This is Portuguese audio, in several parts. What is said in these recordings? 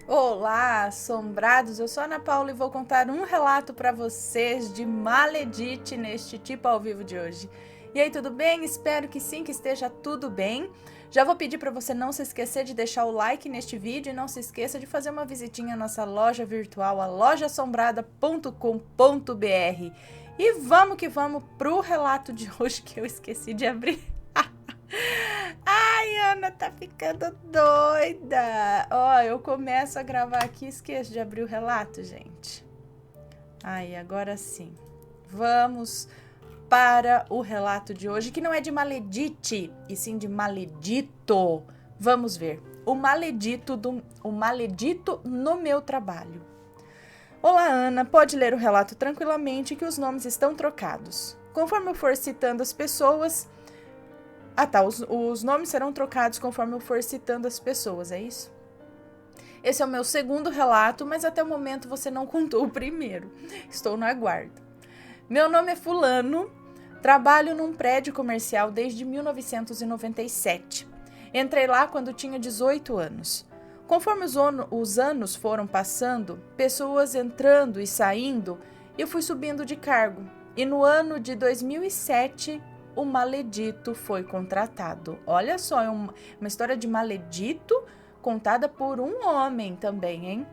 Olá, assombrados! Eu sou a Ana Paula e vou contar um relato para vocês de Maledite neste tipo ao vivo de hoje. E aí, tudo bem? Espero que sim, que esteja tudo bem. Já vou pedir para você não se esquecer de deixar o like neste vídeo e não se esqueça de fazer uma visitinha à nossa loja virtual, a lojaassombrada.com.br. E vamos que vamos pro relato de hoje que eu esqueci de abrir. Ai, Ana tá ficando doida. Ó, eu começo a gravar aqui e esqueço de abrir o relato, gente. Ai, agora sim. Vamos para o relato de hoje, que não é de Maledite, e sim de Maledito. Vamos ver. O maledito no meu trabalho. Olá, Ana. Pode ler o relato tranquilamente que os nomes estão trocados. Conforme eu for citando as pessoas... os nomes serão trocados conforme eu for citando as pessoas, é isso? Esse é o meu segundo relato, mas até o momento você não contou o primeiro. Estou no aguardo. Meu nome é Fulano, trabalho num prédio comercial desde 1997. Entrei lá quando tinha 18 anos. Conforme os anos foram passando, pessoas entrando e saindo, eu fui subindo de cargo. E no ano de 2007... o maledito foi contratado. Olha só, é uma história de maledito contada por um homem também, hein?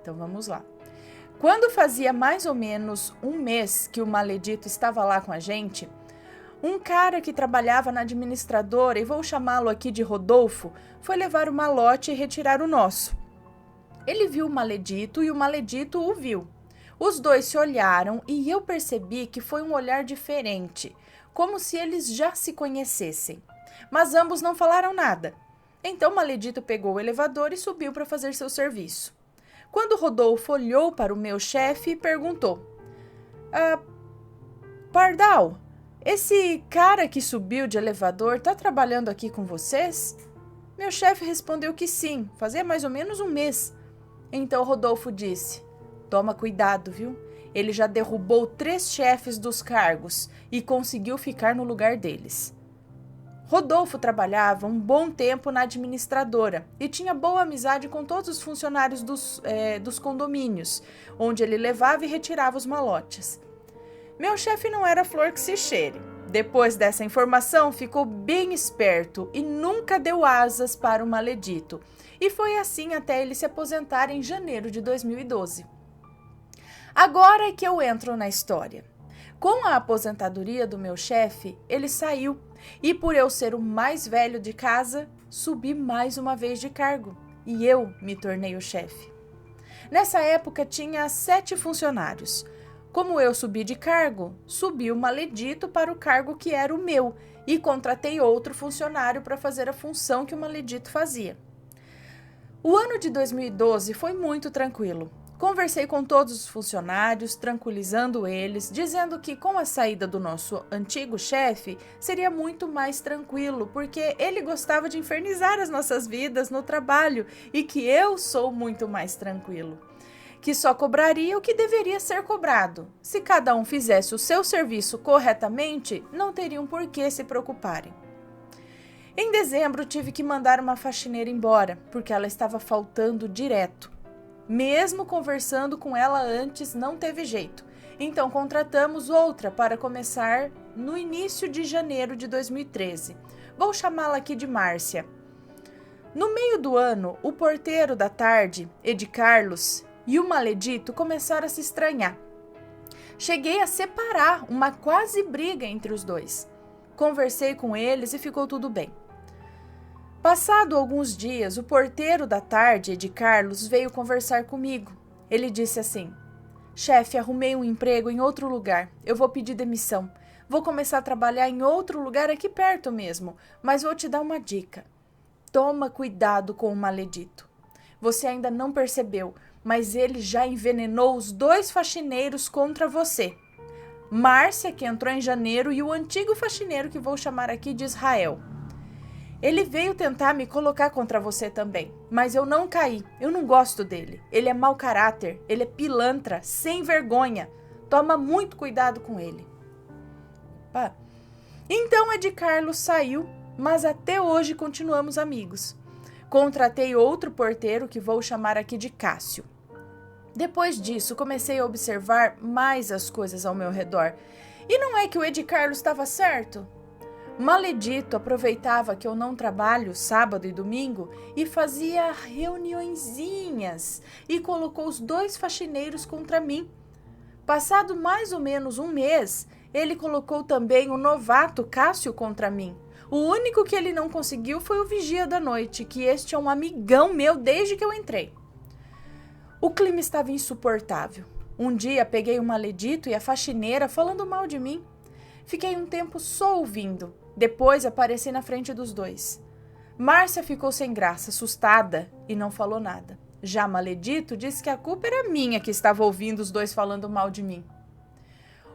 Então vamos lá. Quando fazia mais ou menos um mês que o maledito estava lá com a gente, um cara que trabalhava na administradora, e vou chamá-lo aqui de Rodolfo, foi levar o malote e retirar o nosso. Ele viu o maledito e o maledito o viu. Os dois se olharam e eu percebi que foi um olhar diferente, como se eles já se conhecessem. Mas ambos não falaram nada. Então Maledito pegou o elevador e subiu para fazer seu serviço. Quando Rodolfo olhou para o meu chefe e perguntou: Pardal, esse cara que subiu de elevador está trabalhando aqui com vocês? Meu chefe respondeu que sim, fazia mais ou menos um mês. Então Rodolfo disse: toma cuidado, viu? Ele já derrubou 3 chefes dos cargos e conseguiu ficar no lugar deles. Rodolfo trabalhava um bom tempo na administradora e tinha boa amizade com todos os funcionários dos condomínios, onde ele levava e retirava os malotes. Meu chefe não era flor que se cheire. Depois dessa informação, ficou bem esperto e nunca deu asas para o maledito. E foi assim até ele se aposentar em janeiro de 2012. Agora é que eu entro na história. Com a aposentadoria do meu chefe, ele saiu e por eu ser o mais velho de casa, subi mais uma vez de cargo e eu me tornei o chefe. Nessa época tinha 7 funcionários. Como eu subi de cargo, subi o maledito para o cargo que era o meu e contratei outro funcionário para fazer a função que o maledito fazia. O ano de 2012 foi muito tranquilo. Conversei com todos os funcionários, tranquilizando eles, dizendo que com a saída do nosso antigo chefe seria muito mais tranquilo, porque ele gostava de infernizar as nossas vidas no trabalho e que eu sou muito mais tranquilo. Que só cobraria o que deveria ser cobrado. Se cada um fizesse o seu serviço corretamente, não teriam por que se preocuparem. Em dezembro, tive que mandar uma faxineira embora, porque ela estava faltando direto. Mesmo conversando com ela antes, não teve jeito. Então, contratamos outra para começar no início de janeiro de 2013. Vou chamá-la aqui de Márcia. No meio do ano, o porteiro da tarde, Ed Carlos, e o maledito começaram a se estranhar. Cheguei a separar uma quase briga entre os dois. Conversei com eles e ficou tudo bem. Passado alguns dias, o porteiro da tarde, Ed Carlos, veio conversar comigo. Ele disse assim: chefe, arrumei um emprego em outro lugar. Eu vou pedir demissão. Vou começar a trabalhar em outro lugar aqui perto mesmo, mas vou te dar uma dica. Toma cuidado com o maledito. Você ainda não percebeu, mas ele já envenenou os 2 faxineiros contra você. Márcia, que entrou em janeiro, e o antigo faxineiro que vou chamar aqui de Israel. Ele veio tentar me colocar contra você também, mas eu não caí, eu não gosto dele. Ele é mau caráter, ele é pilantra, sem vergonha. Toma muito cuidado com ele. Opa. Então Ed Carlos saiu, mas até hoje continuamos amigos. Contratei outro porteiro que vou chamar aqui de Cássio. Depois disso, comecei a observar mais as coisas ao meu redor. E não é que o Ed Carlos estava certo? Maledito aproveitava que eu não trabalho sábado e domingo e fazia reuniõezinhas e colocou os 2 faxineiros contra mim. Passado mais ou menos um mês, ele colocou também o novato Cássio contra mim. O único que ele não conseguiu foi o vigia da noite, que este é um amigão meu desde que eu entrei. O clima estava insuportável. Um dia peguei o maledito e a faxineira falando mal de mim. Fiquei um tempo só ouvindo. Depois apareci na frente dos 2. Márcia ficou sem graça, assustada, e não falou nada. Já Maledito disse que a culpa era minha que estava ouvindo os 2 falando mal de mim.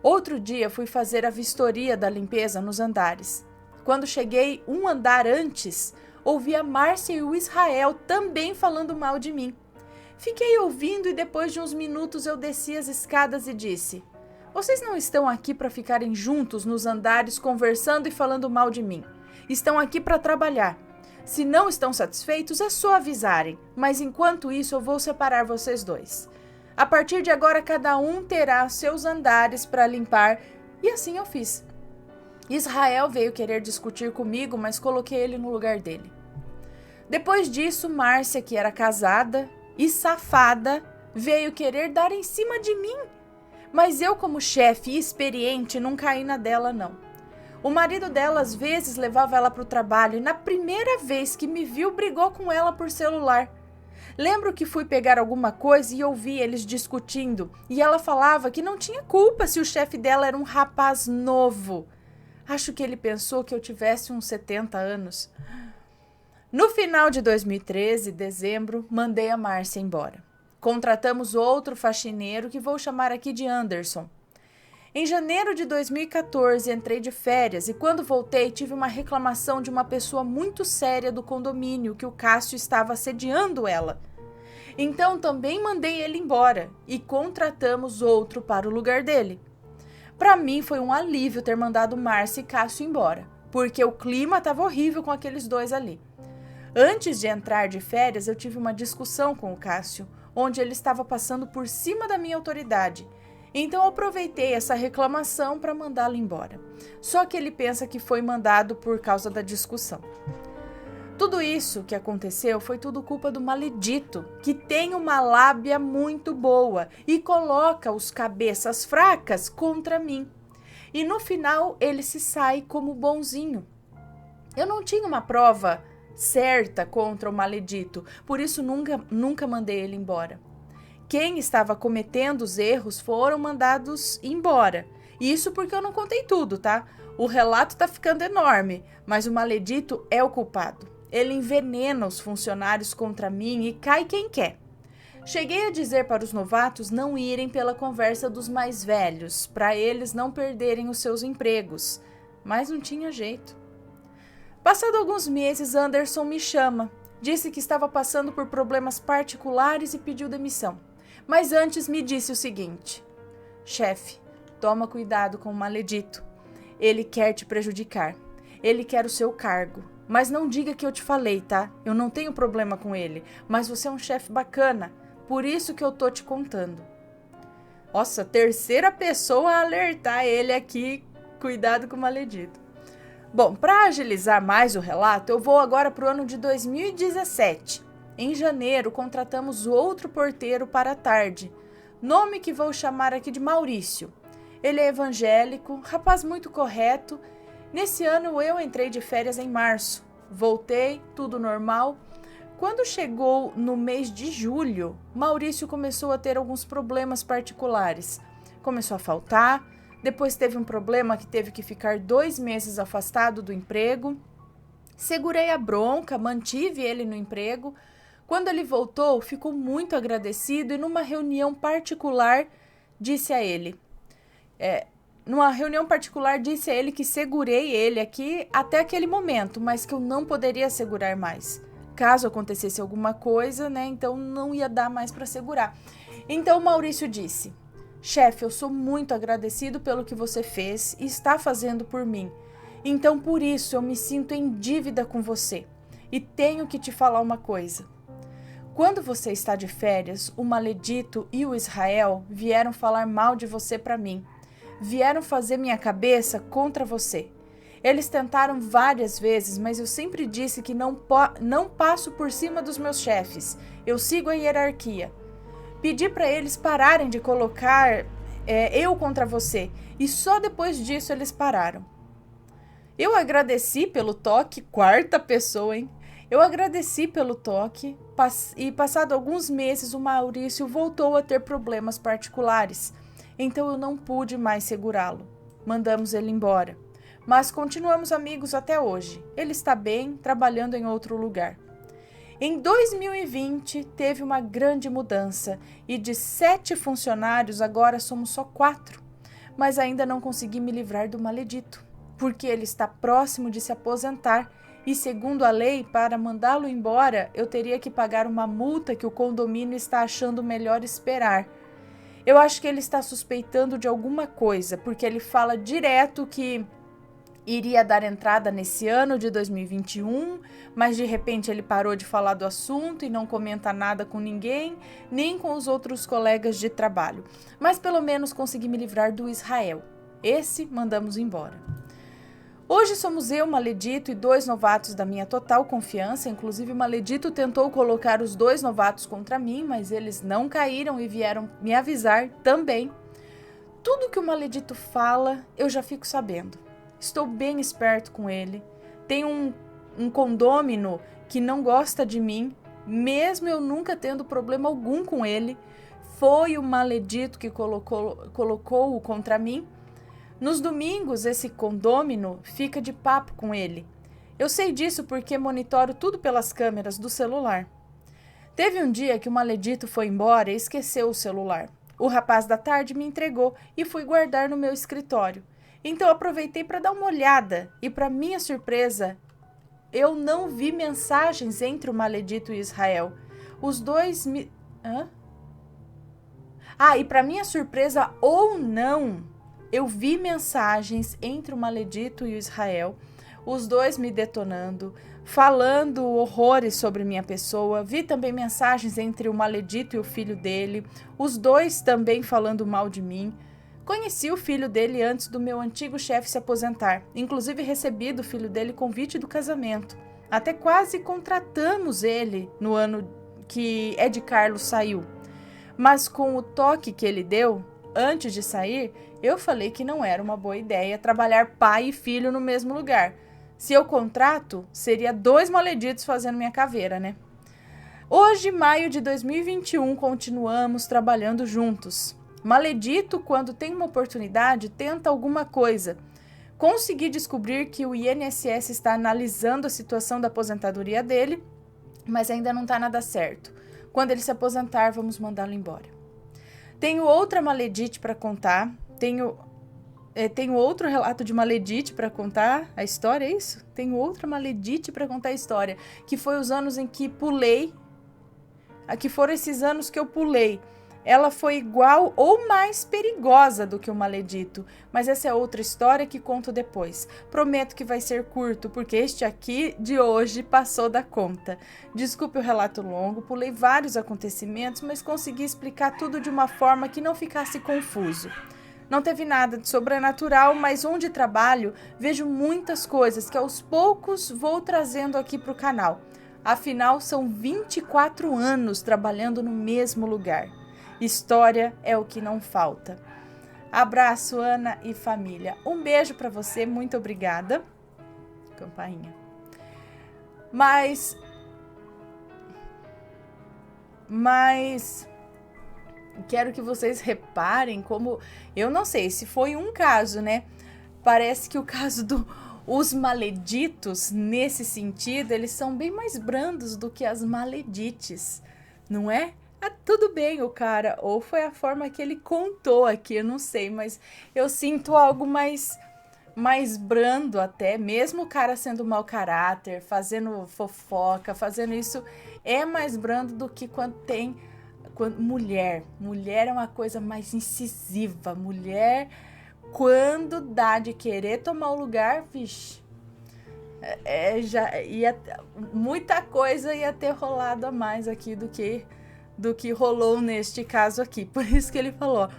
Outro dia fui fazer a vistoria da limpeza nos andares. Quando cheguei um andar antes, ouvi a Márcia e o Israel também falando mal de mim. Fiquei ouvindo e depois de uns minutos eu desci as escadas e disse: "Vocês não estão aqui para ficarem juntos nos andares conversando e falando mal de mim. Estão aqui para trabalhar. Se não estão satisfeitos, é só avisarem, mas enquanto isso eu vou separar vocês 2. A partir de agora, cada um terá seus andares para limpar", e assim eu fiz. Israel veio querer discutir comigo, mas coloquei ele no lugar dele. Depois disso, Márcia, que era casada e safada, veio querer dar em cima de mim. Mas eu, como chefe e experiente, não caí na dela, não. O marido dela, às vezes, levava ela para o trabalho e na primeira vez que me viu, brigou com ela por celular. Lembro que fui pegar alguma coisa e ouvi eles discutindo e ela falava que não tinha culpa se o chefe dela era um rapaz novo. Acho que ele pensou que eu tivesse uns 70 anos. No final de 2013, dezembro, mandei a Márcia embora. Contratamos outro faxineiro que vou chamar aqui de Anderson. Em janeiro de 2014, entrei de férias e quando voltei tive uma reclamação de uma pessoa muito séria do condomínio que o Cássio estava assediando ela. Então também mandei ele embora e contratamos outro para o lugar dele. Para mim foi um alívio ter mandado Márcia e Cássio embora, porque o clima estava horrível com aqueles 2 ali. Antes de entrar de férias, eu tive uma discussão com o Cássio, onde ele estava passando por cima da minha autoridade. Então eu aproveitei essa reclamação para mandá-lo embora. Só que ele pensa que foi mandado por causa da discussão. Tudo isso que aconteceu foi tudo culpa do maledito, que tem uma lábia muito boa e coloca os cabeças fracas contra mim. E no final ele se sai como bonzinho. Eu não tinha uma prova certa contra o maledito, por isso nunca mandei ele embora. Quem estava cometendo os erros foram mandados embora. Isso porque eu não contei tudo, tá? O relato tá ficando enorme, mas o maledito é o culpado. Ele envenena os funcionários contra mim e cai quem quer. Cheguei a dizer para os novatos não irem pela conversa dos mais velhos, para eles não perderem os seus empregos, mas não tinha jeito. Passado alguns meses, Anderson me chama. Disse que estava passando por problemas particulares e pediu demissão. Mas antes me disse o seguinte: "Chefe, toma cuidado com o maledito. Ele quer te prejudicar. Ele quer o seu cargo. Mas não diga que eu te falei, tá? Eu não tenho problema com ele, mas você é um chefe bacana. Por isso que eu tô te contando." Nossa, terceira pessoa a alertar ele aqui. Cuidado com o maledito. Bom, para agilizar mais o relato, eu vou agora para o ano de 2017. Em janeiro, contratamos outro porteiro para a tarde, nome que vou chamar aqui de Maurício. Ele é evangélico, rapaz muito correto. Nesse ano eu entrei de férias em março. Voltei, tudo normal. Quando chegou no mês de julho, Maurício começou a ter alguns problemas particulares. Começou a faltar. Depois teve um problema que teve que ficar 2 meses afastado do emprego. Segurei a bronca, mantive ele no emprego. Quando ele voltou, ficou muito agradecido e numa reunião particular disse a ele... disse a ele que segurei ele aqui até aquele momento, mas que eu não poderia segurar mais. Caso acontecesse alguma coisa, né, então não ia dar mais para segurar. Então o Maurício disse: "Chefe, eu sou muito agradecido pelo que você fez e está fazendo por mim. Então, por isso, eu me sinto em dívida com você. E tenho que te falar uma coisa. Quando você está de férias, o Maledito e o Israel vieram falar mal de você para mim. Vieram fazer minha cabeça contra você. Eles tentaram várias vezes, mas eu sempre disse que não passo por cima dos meus chefes. Eu sigo a hierarquia. Pedi para eles pararem de colocar eu contra você, e só depois disso eles pararam. Eu agradeci pelo toque, quarta pessoa, hein? Eu agradeci pelo toque e passado alguns meses o Maurício voltou a ter problemas particulares, então eu não pude mais segurá-lo. Mandamos ele embora, mas continuamos amigos até hoje. Ele está bem, trabalhando em outro lugar. Em 2020, teve uma grande mudança e de 7 funcionários agora somos só 4, mas ainda não consegui me livrar do Maledito, porque ele está próximo de se aposentar e, segundo a lei, para mandá-lo embora, eu teria que pagar uma multa que o condomínio está achando melhor esperar. Eu acho que ele está suspeitando de alguma coisa, porque ele fala direto que iria dar entrada nesse ano de 2021, mas de repente ele parou de falar do assunto e não comenta nada com ninguém, nem com os outros colegas de trabalho. Mas pelo menos consegui me livrar do Israel. Esse mandamos embora. Hoje somos eu, Maledito, e 2 novatos da minha total confiança. Inclusive, o Maledito tentou colocar os 2 novatos contra mim, mas eles não caíram e vieram me avisar também. Tudo que o Maledito fala, eu já fico sabendo. Estou bem esperto com ele. Tem um condômino que não gosta de mim, mesmo eu nunca tendo problema algum com ele. Foi o Maledito que colocou-o contra mim. Nos domingos, esse condômino fica de papo com ele. Eu sei disso porque monitoro tudo pelas câmeras do celular. Teve um dia que o Maledito foi embora e esqueceu o celular. O rapaz da tarde me entregou e fui guardar no meu escritório. Então aproveitei para dar uma olhada e, para minha surpresa, eu não vi mensagens entre o Maledito e Israel. Os dois me... e para minha surpresa ou não, eu vi mensagens entre o Maledito e o Israel, os dois me detonando, falando horrores sobre minha pessoa. Vi também mensagens entre o Maledito e o filho dele, os dois também falando mal de mim. Conheci o filho dele antes do meu antigo chefe se aposentar. Inclusive recebi do filho dele convite do casamento. Até quase contratamos ele no ano que Ed Carlos saiu. Mas com o toque que ele deu, antes de sair, eu falei que não era uma boa ideia trabalhar pai e filho no mesmo lugar. Se eu contrato, seria 2 maleditos fazendo minha caveira, né? Hoje, maio de 2021, continuamos trabalhando juntos. Maledito, quando tem uma oportunidade, tenta alguma coisa. Consegui descobrir que o INSS está analisando a situação da aposentadoria dele, mas ainda não está nada certo. Quando ele se aposentar, vamos mandá-lo embora. Tenho outra maledite para contar. Tenho outro relato de maledite para contar a história, é isso? Tenho outra maledite para contar a história, que foi os anos em que pulei, que foram esses anos que eu pulei. Ela foi igual ou mais perigosa do que o Maledito, mas essa é outra história que conto depois. Prometo que vai ser curto, porque este aqui de hoje passou da conta. Desculpe o relato longo, pulei vários acontecimentos, mas consegui explicar tudo de uma forma que não ficasse confuso. Não teve nada de sobrenatural, mas onde trabalho, vejo muitas coisas que aos poucos vou trazendo aqui para o canal. Afinal, são 24 anos trabalhando no mesmo lugar. História é o que não falta. Abraço, Ana e família. Um beijo para você, muito obrigada. Campainha. Mas quero que vocês reparem como... Eu não sei se foi um caso, né? Parece que o caso dos maleditos, nesse sentido, eles são bem mais brandos do que as maledites, não é? Tudo bem, o cara, ou foi a forma que ele contou aqui, eu não sei, mas eu sinto algo mais brando até, mesmo o cara sendo mau caráter, fazendo fofoca, fazendo isso, é mais brando do que quando tem mulher. Mulher é uma coisa mais incisiva, mulher, quando dá de querer tomar o lugar, vixe. Muita coisa ia ter rolado a mais aqui do que rolou neste caso aqui. Por isso que ele falou.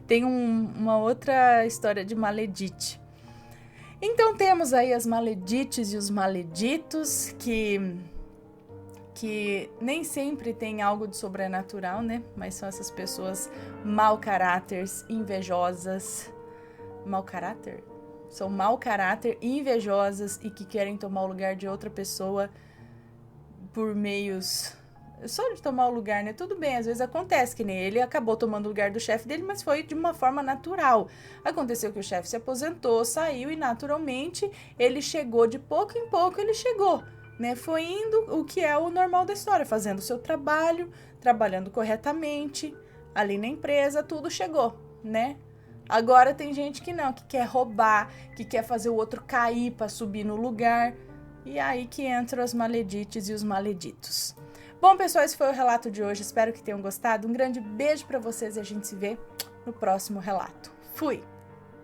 Tem uma outra história de maledite. Então temos aí as maledites e os maleditos que nem sempre tem algo de sobrenatural, né? Mas são essas pessoas mau caráteres, invejosas. Mau caráter? São mau caráter, invejosas e que querem tomar o lugar de outra pessoa por meios... Só de tomar o lugar, né? Tudo bem, às vezes acontece que nem ele acabou tomando o lugar do chefe dele, mas foi de uma forma natural. Aconteceu que o chefe se aposentou, saiu e naturalmente ele chegou, de pouco em pouco ele chegou, né? Foi indo o que é o normal da história, fazendo o seu trabalho, trabalhando corretamente, ali na empresa, tudo chegou, né? Agora tem gente que não, que quer roubar, que quer fazer o outro cair para subir no lugar. E aí que entram as maledites e os maleditos. Bom, pessoal, esse foi o relato de hoje. Espero que tenham gostado. Um grande beijo para vocês e a gente se vê no próximo relato. Fui!